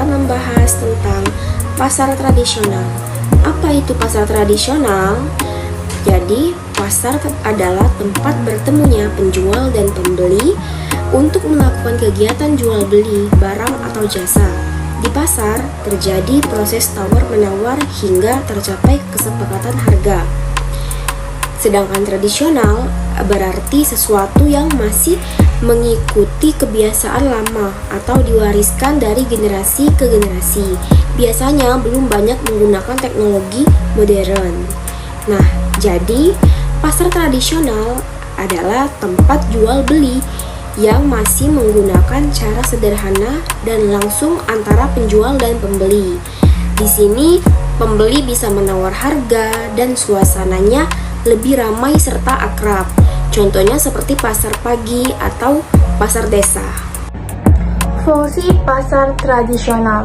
akan membahas tentang pasar tradisional. Apa itu pasar tradisional? Jadi, pasar adalah tempat bertemunya penjual dan pembeli untuk melakukan kegiatan jual beli barang atau jasa. Di pasar terjadi proses tawar-menawar hingga tercapai kesepakatan harga. Sedangkan tradisional berarti sesuatu yang masih mengikuti kebiasaan lama atau diwariskan dari generasi ke generasi. Biasanya belum banyak menggunakan teknologi modern. Nah, jadi pasar tradisional adalah tempat jual beli yang masih menggunakan cara sederhana dan langsung antara penjual dan pembeli. Di sini pembeli bisa menawar harga dan suasananya lebih ramai serta akrab. Contohnya seperti pasar pagi atau pasar desa. Fungsi pasar tradisional.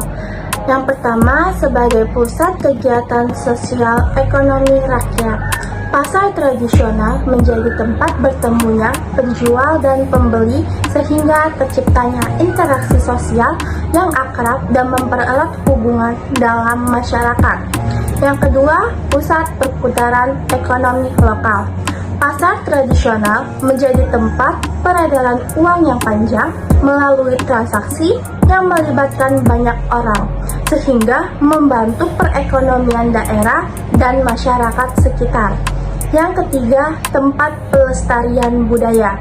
Yang pertama, sebagai pusat kegiatan sosial ekonomi rakyat. Pasar tradisional menjadi tempat bertemunya penjual dan pembeli sehingga terciptanya interaksi sosial yang akrab dan mempererat hubungan dalam masyarakat. Yang kedua, pusat perputaran ekonomi lokal. Pasar tradisional menjadi tempat peredaran uang yang panjang melalui transaksi yang melibatkan banyak orang, sehingga membantu perekonomian daerah dan masyarakat sekitar. Yang ketiga, tempat pelestarian budaya.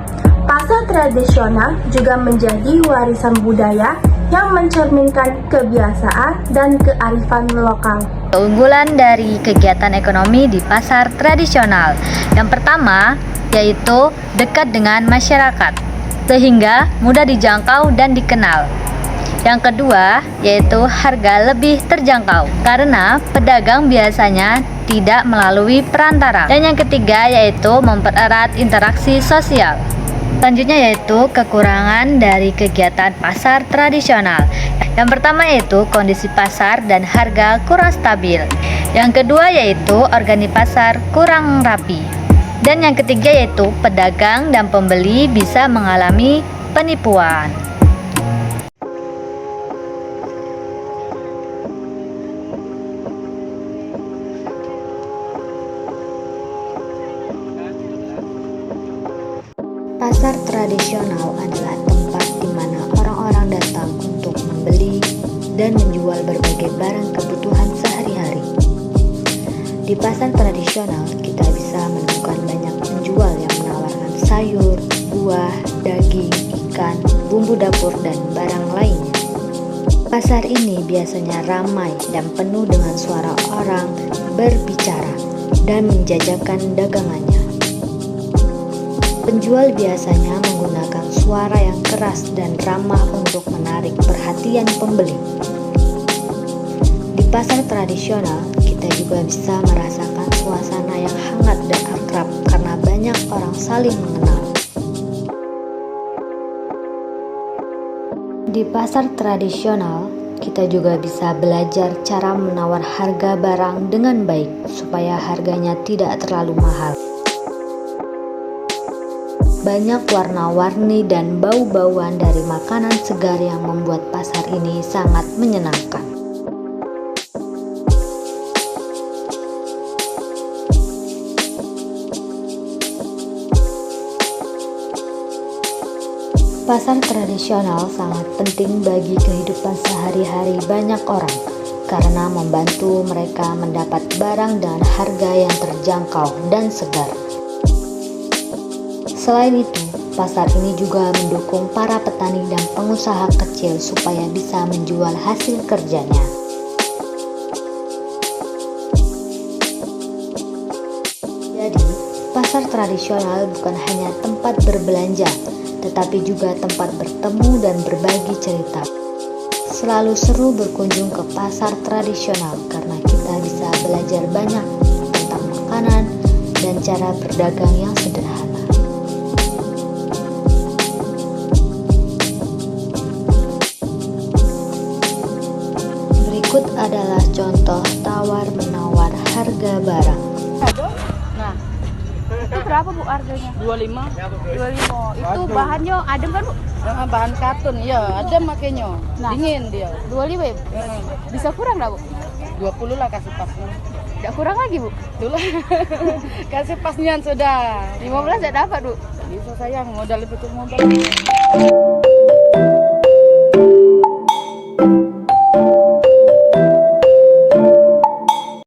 Pasar tradisional juga menjadi warisan budaya yang mencerminkan kebiasaan dan kearifan lokal. Keunggulan dari kegiatan ekonomi di pasar tradisional. Yang pertama, yaitu dekat dengan masyarakat, sehingga mudah dijangkau dan dikenal. Yang kedua, yaitu harga lebih terjangkau, karena pedagang biasanya tidak melalui perantara. Dan yang ketiga, yaitu mempererat interaksi sosial. Selanjutnya yaitu kekurangan dari kegiatan pasar tradisional. Yang pertama yaitu kondisi pasar dan harga kurang stabil. Yang kedua yaitu organik pasar kurang rapi. Dan yang ketiga yaitu pedagang dan pembeli bisa mengalami penipuan. Pasar tradisional adalah tempat di mana orang-orang datang untuk membeli dan menjual berbagai barang kebutuhan sehari-hari. Di pasar tradisional, kita bisa menemukan banyak penjual yang menawarkan sayur, buah, daging, ikan, bumbu dapur, dan barang lainnya. Pasar ini biasanya ramai dan penuh dengan suara orang berbicara dan menjajakan dagangannya. Penjual biasanya menggunakan suara yang keras dan ramah untuk menarik perhatian pembeli. Di pasar tradisional, kita juga bisa merasakan suasana yang hangat dan akrab karena banyak orang saling mengenal. Di pasar tradisional, kita juga bisa belajar cara menawar harga barang dengan baik supaya harganya tidak terlalu mahal. Banyak warna-warni dan bau-bauan dari makanan segar yang membuat pasar ini sangat menyenangkan. Pasar tradisional sangat penting bagi kehidupan sehari-hari banyak orang karena membantu mereka mendapat barang dengan harga yang terjangkau dan segar. Selain itu, pasar ini juga mendukung para petani dan pengusaha kecil supaya bisa menjual hasil kerjanya. Jadi, pasar tradisional bukan hanya tempat berbelanja, tetapi juga tempat bertemu dan berbagi cerita. Selalu seru berkunjung ke pasar tradisional karena kita bisa belajar banyak tentang makanan dan cara berdagang yang sederhana. Berikut adalah contoh tawar-menawar harga barang. Nah, Itu berapa Bu harganya? 25. 25. Itu bahannya adem kan Bu? Bahan katun, ya ada makanya. Nah. Dingin dia. 25 ya? Bisa kurang nggak Bu? 20 lah kasih pasnya. Nggak kurang lagi Bu? Dulu kasih pasnya sudah. 15 nggak dapat Bu? Bisa sayang, modal betul modal.